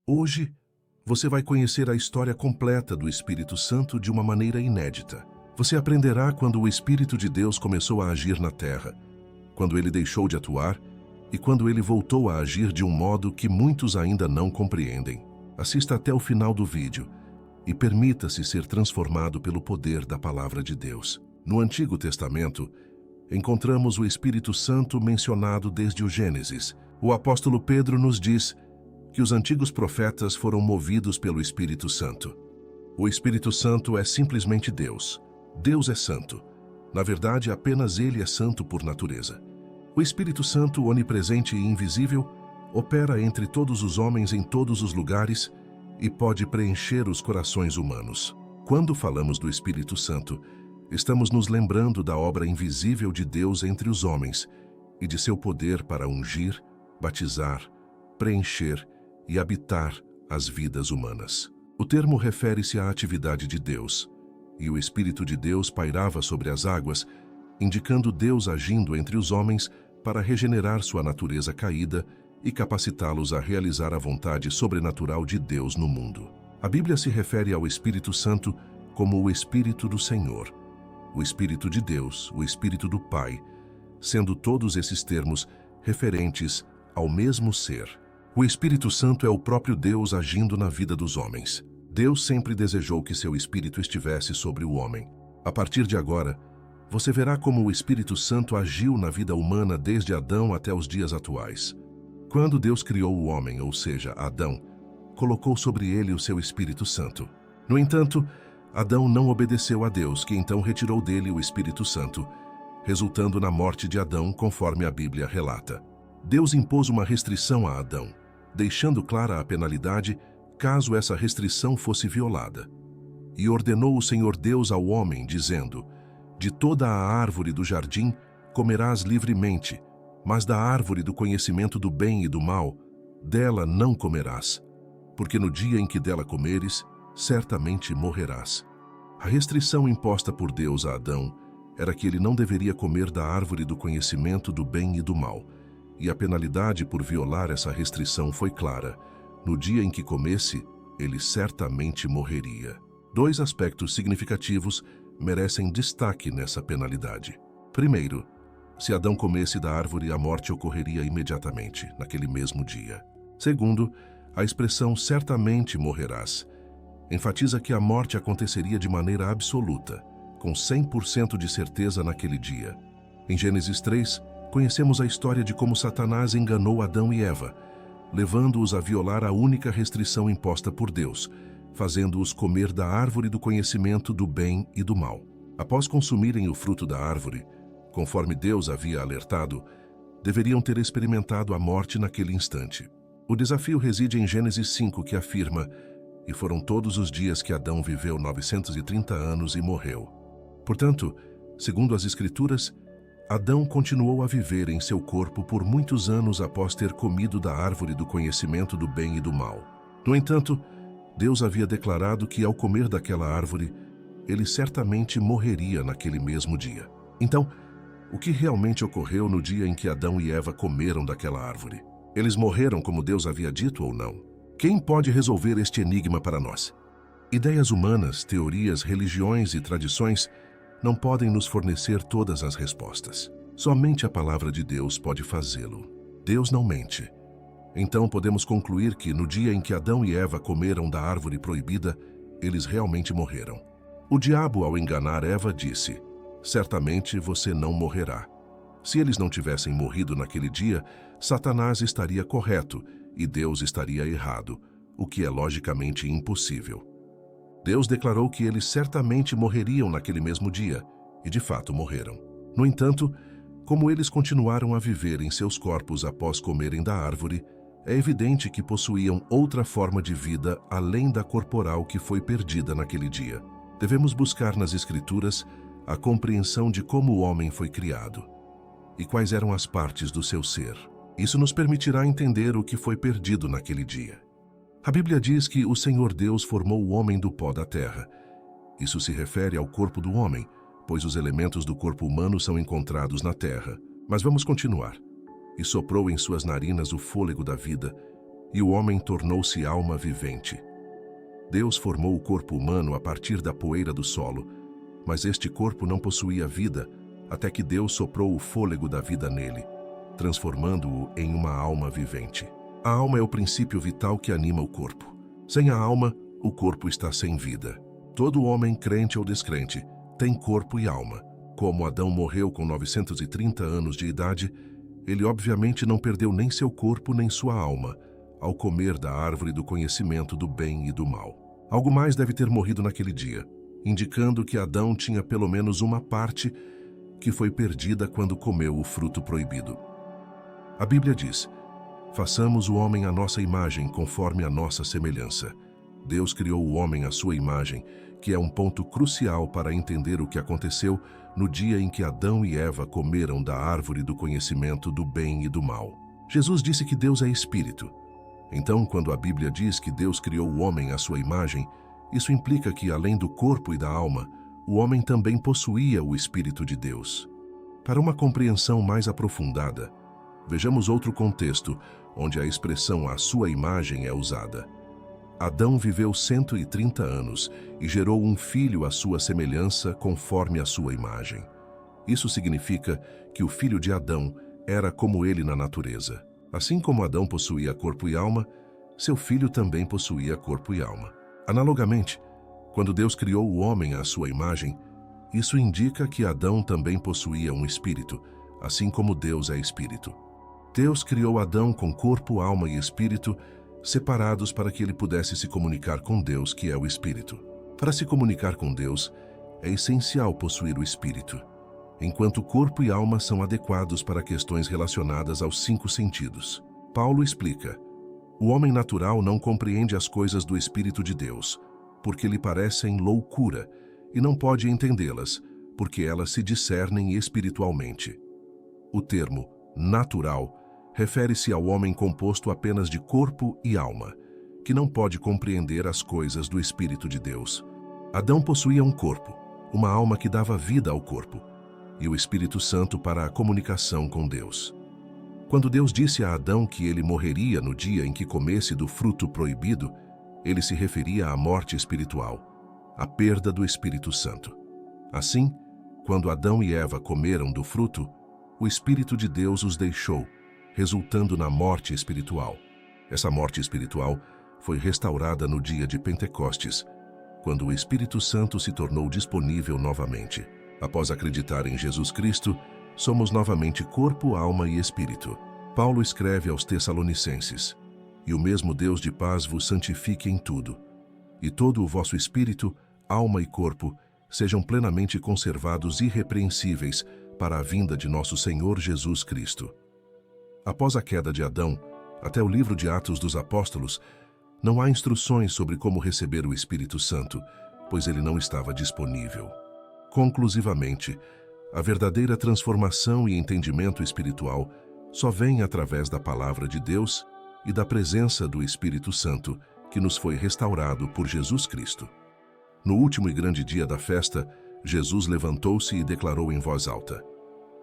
Hoje, você vai conhecer a história completa do Espírito Santo de uma maneira inédita. Você aprenderá quando o Espírito de Deus começou a agir na Terra, quando ele deixou de atuar e quando ele voltou a agir de um modo que muitos ainda não compreendem. Assista até o final do vídeo e permita-se ser transformado pelo poder da Palavra de Deus. No Antigo Testamento, encontramos o Espírito Santo mencionado desde o Gênesis. O apóstolo Pedro nos diz que os antigos profetas foram movidos pelo Espírito Santo. O Espírito Santo é simplesmente Deus. Deus é santo. Na verdade, apenas ele é santo por natureza. O Espírito Santo, onipresente e invisível, opera entre todos os homens em todos os lugares e pode preencher os corações humanos. Quando falamos do Espírito Santo, estamos nos lembrando da obra invisível de Deus entre os homens e de seu poder para ungir, batizar, preencher e habitar as vidas humanas. O termo refere-se à atividade de Deus, e o Espírito de Deus pairava sobre as águas, indicando Deus agindo entre os homens para regenerar sua natureza caída e capacitá-los a realizar a vontade sobrenatural de Deus no mundo. A Bíblia se refere ao Espírito Santo como o Espírito do Senhor, o Espírito de Deus, o Espírito do Pai, sendo todos esses termos referentes ao mesmo ser. O Espírito Santo é o próprio Deus agindo na vida dos homens. Deus sempre desejou que seu Espírito estivesse sobre o homem. A partir de agora, você verá como o Espírito Santo agiu na vida humana desde Adão até os dias atuais. Quando Deus criou o homem, ou seja, Adão, colocou sobre ele o seu Espírito Santo. No entanto, Adão não obedeceu a Deus, que então retirou dele o Espírito Santo, resultando na morte de Adão, conforme a Bíblia relata. Deus impôs uma restrição a Adão, deixando clara a penalidade caso essa restrição fosse violada. E ordenou o Senhor Deus ao homem, dizendo: de toda a árvore do jardim comerás livremente, mas da árvore do conhecimento do bem e do mal, dela não comerás, porque no dia em que dela comeres, certamente morrerás. A restrição imposta por Deus a Adão era que ele não deveria comer da árvore do conhecimento do bem e do mal, e a penalidade por violar essa restrição foi clara. No dia em que comesse, ele certamente morreria. Dois aspectos significativos merecem destaque nessa penalidade. Primeiro, se Adão comesse da árvore, a morte ocorreria imediatamente, naquele mesmo dia. Segundo, a expressão certamente morrerás enfatiza que a morte aconteceria de maneira absoluta, com 100% de certeza naquele dia. Em Gênesis 3, conhecemos a história de como Satanás enganou Adão e Eva, levando-os a violar a única restrição imposta por Deus, fazendo-os comer da árvore do conhecimento do bem e do mal. Após consumirem o fruto da árvore, conforme Deus havia alertado, deveriam ter experimentado a morte naquele instante. O desafio reside em Gênesis 5, que afirma: e foram todos os dias que Adão viveu 930 anos e morreu. Portanto, segundo as Escrituras, Adão continuou a viver em seu corpo por muitos anos após ter comido da árvore do conhecimento do bem e do mal. No entanto, Deus havia declarado que ao comer daquela árvore, ele certamente morreria naquele mesmo dia. Então, o que realmente ocorreu no dia em que Adão e Eva comeram daquela árvore? Eles morreram como Deus havia dito ou não? Quem pode resolver este enigma para nós? Ideias humanas, teorias, religiões e tradições não podem nos fornecer todas as respostas. Somente a palavra de Deus pode fazê-lo. Deus não mente. Então podemos concluir que, no dia em que Adão e Eva comeram da árvore proibida, eles realmente morreram. O diabo, ao enganar Eva, disse: certamente você não morrerá. Se eles não tivessem morrido naquele dia, Satanás estaria correto e Deus estaria errado, o que é logicamente impossível. Deus declarou que eles certamente morreriam naquele mesmo dia, e de fato morreram. No entanto, como eles continuaram a viver em seus corpos após comerem da árvore, é evidente que possuíam outra forma de vida além da corporal que foi perdida naquele dia. Devemos buscar nas Escrituras a compreensão de como o homem foi criado e quais eram as partes do seu ser. Isso nos permitirá entender o que foi perdido naquele dia. A Bíblia diz que o Senhor Deus formou o homem do pó da terra. Isso se refere ao corpo do homem, pois os elementos do corpo humano são encontrados na terra. Mas vamos continuar. E soprou em suas narinas o fôlego da vida, e o homem tornou-se alma vivente. Deus formou o corpo humano a partir da poeira do solo, mas este corpo não possuía vida até que Deus soprou o fôlego da vida nele, transformando-o em uma alma vivente. A alma é o princípio vital que anima o corpo. Sem a alma, o corpo está sem vida. Todo homem, crente ou descrente, tem corpo e alma. Como Adão morreu com 930 anos de idade, ele obviamente não perdeu nem seu corpo nem sua alma ao comer da árvore do conhecimento do bem e do mal. Algo mais deve ter morrido naquele dia, indicando que Adão tinha pelo menos uma parte que foi perdida quando comeu o fruto proibido. A Bíblia diz: façamos o homem à nossa imagem, conforme a nossa semelhança. Deus criou o homem à sua imagem, que é um ponto crucial para entender o que aconteceu no dia em que Adão e Eva comeram da árvore do conhecimento do bem e do mal. Jesus disse que Deus é espírito. Então, quando a Bíblia diz que Deus criou o homem à sua imagem, isso implica que, além do corpo e da alma, o homem também possuía o Espírito de Deus. Para uma compreensão mais aprofundada, vejamos outro contexto onde a expressão à sua imagem é usada. Adão viveu 130 anos e gerou um filho à sua semelhança, conforme a sua imagem. Isso significa que o filho de Adão era como ele na natureza. Assim como Adão possuía corpo e alma, seu filho também possuía corpo e alma. Analogamente, quando Deus criou o homem à sua imagem, isso indica que Adão também possuía um espírito, assim como Deus é espírito. Deus criou Adão com corpo, alma e espírito, separados para que ele pudesse se comunicar com Deus, que é o Espírito. Para se comunicar com Deus, é essencial possuir o Espírito, enquanto corpo e alma são adequados para questões relacionadas aos 5 sentidos. Paulo explica: o homem natural não compreende as coisas do Espírito de Deus, porque lhe parecem loucura, e não pode entendê-las, porque elas se discernem espiritualmente. O termo natural refere-se ao homem composto apenas de corpo e alma, que não pode compreender as coisas do Espírito de Deus. Adão possuía um corpo, uma alma que dava vida ao corpo, e o Espírito Santo para a comunicação com Deus. Quando Deus disse a Adão que ele morreria no dia em que comesse do fruto proibido, ele se referia à morte espiritual, à perda do Espírito Santo. Assim, quando Adão e Eva comeram do fruto, o Espírito de Deus os deixou, resultando na morte espiritual. Essa morte espiritual foi restaurada no dia de Pentecostes, quando o Espírito Santo se tornou disponível novamente. Após acreditar em Jesus Cristo, somos novamente corpo, alma e espírito. Paulo escreve aos Tessalonicenses: e o mesmo Deus de paz vos santifique em tudo, e todo o vosso espírito, alma e corpo sejam plenamente conservados irrepreensíveis para a vinda de nosso Senhor Jesus Cristo. Após a queda de Adão, até o livro de Atos dos Apóstolos, não há instruções sobre como receber o Espírito Santo, pois ele não estava disponível. Conclusivamente, a verdadeira transformação e entendimento espiritual só vem através da palavra de Deus e da presença do Espírito Santo, que nos foi restaurado por Jesus Cristo. No último e grande dia da festa, Jesus levantou-se e declarou em voz alta: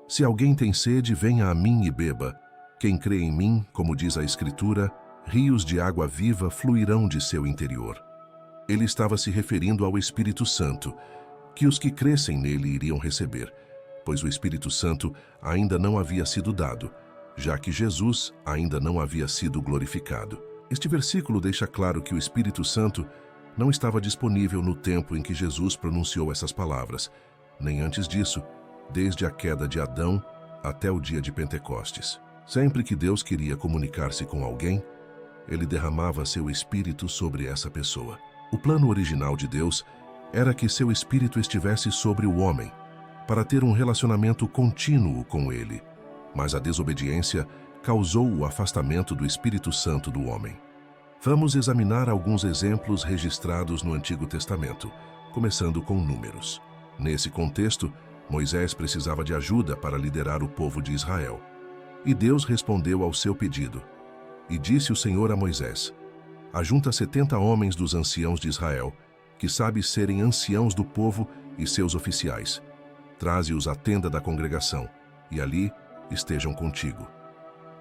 se alguém tem sede, venha a mim e beba. Quem crê em mim, como diz a Escritura, rios de água viva fluirão de seu interior. Ele estava se referindo ao Espírito Santo, que os que crescem nele iriam receber, pois o Espírito Santo ainda não havia sido dado, já que Jesus ainda não havia sido glorificado. Este versículo deixa claro que o Espírito Santo não estava disponível no tempo em que Jesus pronunciou essas palavras, nem antes disso, desde a queda de Adão até o dia de Pentecostes. Sempre que Deus queria comunicar-se com alguém, ele derramava seu Espírito sobre essa pessoa. O plano original de Deus era que seu Espírito estivesse sobre o homem, para ter um relacionamento contínuo com ele, mas a desobediência causou o afastamento do Espírito Santo do homem. Vamos examinar alguns exemplos registrados no Antigo Testamento, começando com Números. Nesse contexto, Moisés precisava de ajuda para liderar o povo de Israel. E Deus respondeu ao seu pedido. E disse o Senhor a Moisés: ajunta 70 homens dos anciãos de Israel, que sabe serem anciãos do povo e seus oficiais. Traze-os à tenda da congregação, e ali estejam contigo.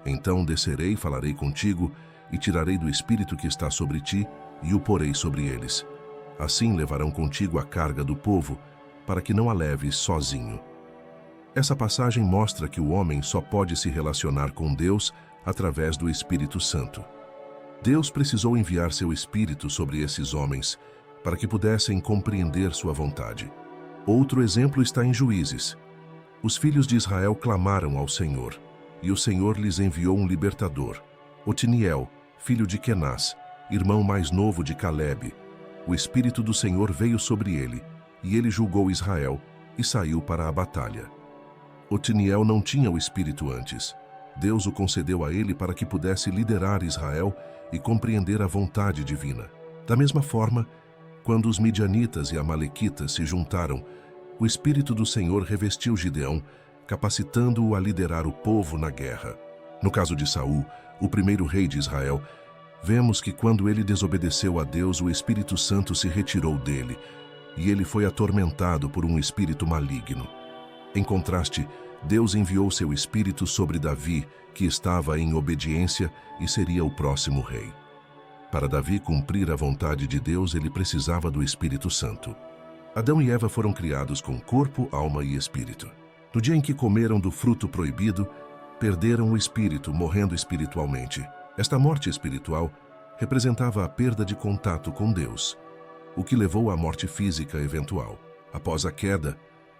Então descerei e falarei contigo, e tirarei do espírito que está sobre ti e o porei sobre eles. Assim levarão contigo a carga do povo, para que não a leves sozinho. Essa passagem mostra que o homem só pode se relacionar com Deus através do Espírito Santo. Deus precisou enviar seu Espírito sobre esses homens para que pudessem compreender sua vontade. Outro exemplo está em Juízes. Os filhos de Israel clamaram ao Senhor, e o Senhor lhes enviou um libertador, Otiniel, filho de Kenaz, irmão mais novo de Calebe. O Espírito do Senhor veio sobre ele, e ele julgou Israel e saiu para a batalha. Otiniel não tinha o Espírito antes. Deus o concedeu a ele para que pudesse liderar Israel e compreender a vontade divina. Da mesma forma, quando os midianitas e amalequitas se juntaram, o Espírito do Senhor revestiu Gideão, capacitando-o a liderar o povo na guerra. No caso de Saul, o primeiro rei de Israel, vemos que quando ele desobedeceu a Deus, o Espírito Santo se retirou dele, e ele foi atormentado por um espírito maligno. Em contraste, Deus enviou seu Espírito sobre Davi, que estava em obediência e seria o próximo rei. Para Davi cumprir a vontade de Deus, ele precisava do Espírito Santo. Adão e Eva foram criados com corpo, alma e espírito. No dia em que comeram do fruto proibido, perderam o espírito, morrendo espiritualmente. Esta morte espiritual representava a perda de contato com Deus, o que levou à morte física eventual. Após a queda,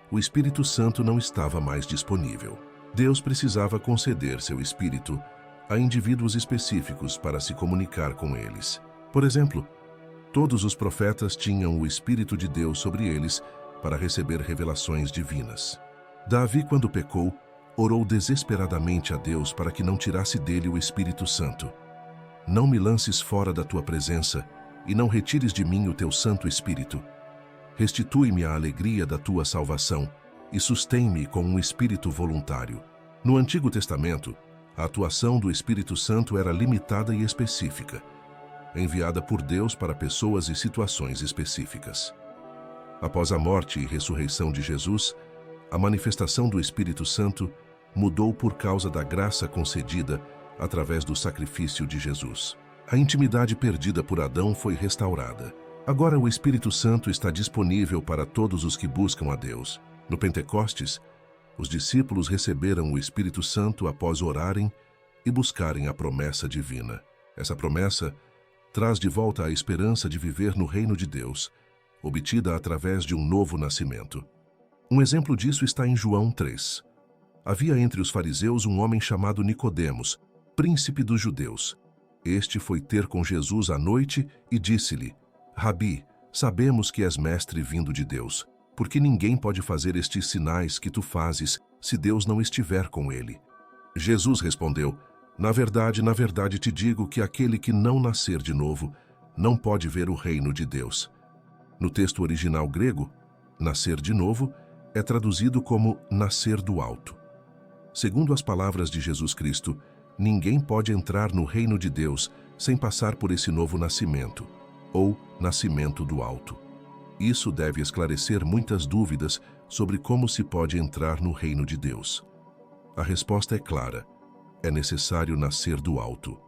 o Espírito Santo não estava mais disponível. Deus precisava conceder seu Espírito a indivíduos específicos para se comunicar com eles. Por exemplo, todos os profetas tinham o Espírito de Deus sobre eles para receber revelações divinas. Davi, quando pecou, orou desesperadamente a Deus para que não tirasse dele o Espírito Santo. Não me lances fora da tua presença e não retires de mim o teu Santo Espírito. Restitui-me a alegria da tua salvação e sustém-me com um espírito voluntário. No Antigo Testamento, a atuação do Espírito Santo era limitada e específica, enviada por Deus para pessoas e situações específicas. Após a morte e ressurreição de Jesus, a manifestação do Espírito Santo mudou por causa da graça concedida através do sacrifício de Jesus. A intimidade perdida por Adão foi restaurada. Agora o Espírito Santo está disponível para todos os que buscam a Deus. No Pentecostes, os discípulos receberam o Espírito Santo após orarem e buscarem a promessa divina. Essa promessa traz de volta a esperança de viver no reino de Deus, obtida através de um novo nascimento. Um exemplo disso está em João 3. Havia entre os fariseus um homem chamado Nicodemos, príncipe dos judeus. Este foi ter com Jesus à noite e disse-lhe: Rabi, sabemos que és mestre vindo de Deus, porque ninguém pode fazer estes sinais que tu fazes se Deus não estiver com ele. Jesus respondeu: na verdade te digo que aquele que não nascer de novo não pode ver o reino de Deus. No texto original grego, nascer de novo é traduzido como nascer do alto. Segundo as palavras de Jesus Cristo, ninguém pode entrar no reino de Deus sem passar por esse novo nascimento, ou nascimento do alto. Isso deve esclarecer muitas dúvidas sobre como se pode entrar no reino de Deus. A resposta é clara: é necessário nascer do alto.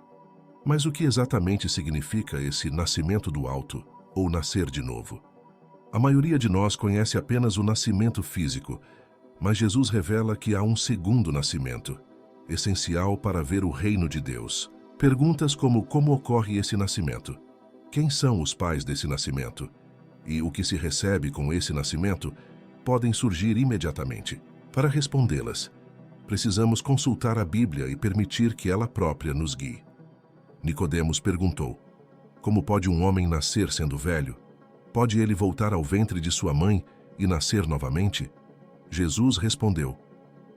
Mas o que exatamente significa esse nascimento do alto, ou nascer de novo? A maioria de nós conhece apenas o nascimento físico, mas Jesus revela que há um segundo nascimento, essencial para ver o reino de Deus. Perguntas como ocorre esse nascimento? Quem são os pais desse nascimento? E o que se recebe com esse nascimento podem surgir imediatamente. Para respondê-las, precisamos consultar a Bíblia e permitir que ela própria nos guie. Nicodemos perguntou: como pode um homem nascer sendo velho? Pode ele voltar ao ventre de sua mãe e nascer novamente? Jesus respondeu: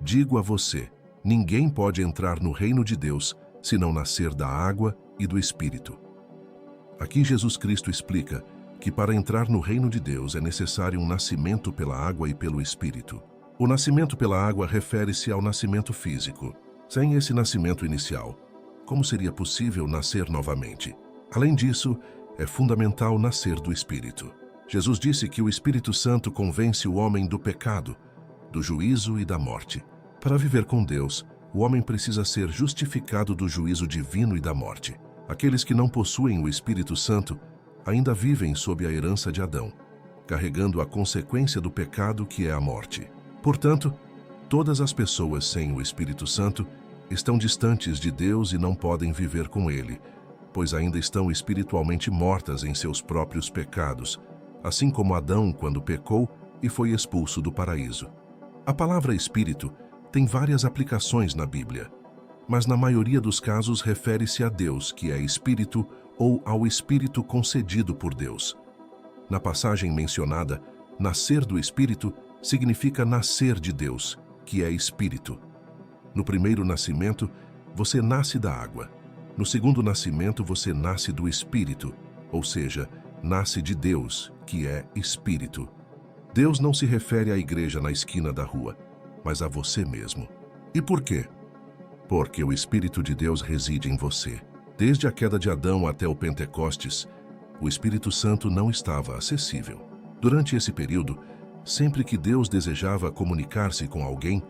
digo a você, ninguém pode entrar no reino de Deus se não nascer da água e do Espírito. Aqui Jesus Cristo explica que para entrar no reino de Deus é necessário um nascimento pela água e pelo Espírito. O nascimento pela água refere-se ao nascimento físico. Sem esse nascimento inicial, como seria possível nascer novamente? Além disso, é fundamental nascer do Espírito. Jesus disse que o Espírito Santo convence o homem do pecado, do juízo e da morte. Para viver com Deus, o homem precisa ser justificado do juízo divino e da morte. Aqueles que não possuem o Espírito Santo ainda vivem sob a herança de Adão, carregando a consequência do pecado que é a morte. Portanto, todas as pessoas sem o Espírito Santo estão distantes de Deus e não podem viver com Ele, pois ainda estão espiritualmente mortas em seus próprios pecados, assim como Adão quando pecou e foi expulso do paraíso. A palavra Espírito tem várias aplicações na Bíblia, mas na maioria dos casos refere-se a Deus, que é Espírito, ou ao Espírito concedido por Deus. Na passagem mencionada, nascer do Espírito significa nascer de Deus, que é Espírito. No primeiro nascimento, você nasce da água. No segundo nascimento, você nasce do Espírito, ou seja, nasce de Deus, que é Espírito. Deus não se refere à igreja na esquina da rua, mas a você mesmo. E por quê? Porque o Espírito de Deus reside em você. Desde a queda de Adão até o Pentecostes, o Espírito Santo não estava acessível. Durante esse período, sempre que Deus desejava comunicar-se com alguém,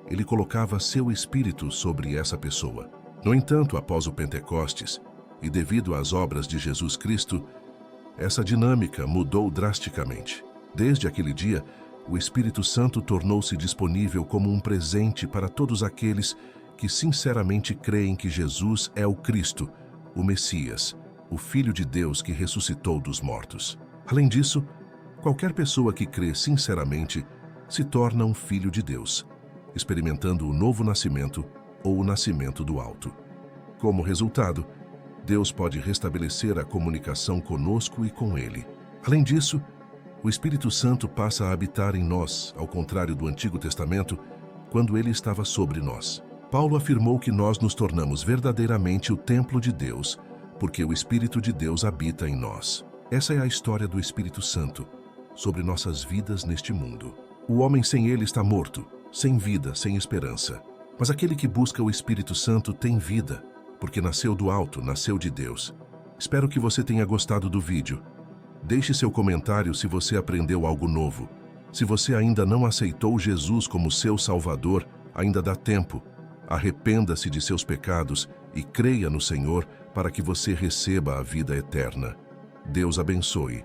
Ele colocava seu Espírito sobre essa pessoa. No entanto, após o Pentecostes, e devido às obras de Jesus Cristo, essa dinâmica mudou drasticamente. Desde aquele dia, o Espírito Santo tornou-se disponível como um presente para todos aqueles que sinceramente creem que Jesus é o Cristo, o Messias, o Filho de Deus que ressuscitou dos mortos. Além disso, qualquer pessoa que crê sinceramente se torna um filho de Deus, experimentando o novo nascimento ou o nascimento do alto. Como resultado, Deus pode restabelecer a comunicação conosco e com Ele. Além disso, o Espírito Santo passa a habitar em nós, ao contrário do Antigo Testamento, quando ele estava sobre nós. Paulo afirmou que nós nos tornamos verdadeiramente o templo de Deus, porque o Espírito de Deus habita em nós. Essa é a história do Espírito Santo, sobre nossas vidas neste mundo. O homem sem ele está morto, sem vida, sem esperança. Mas aquele que busca o Espírito Santo tem vida, porque nasceu do alto, nasceu de Deus. Espero que você tenha gostado do vídeo. Deixe seu comentário se você aprendeu algo novo. Se você ainda não aceitou Jesus como seu Salvador, ainda dá tempo. Arrependa-se de seus pecados e creia no Senhor para que você receba a vida eterna. Deus abençoe.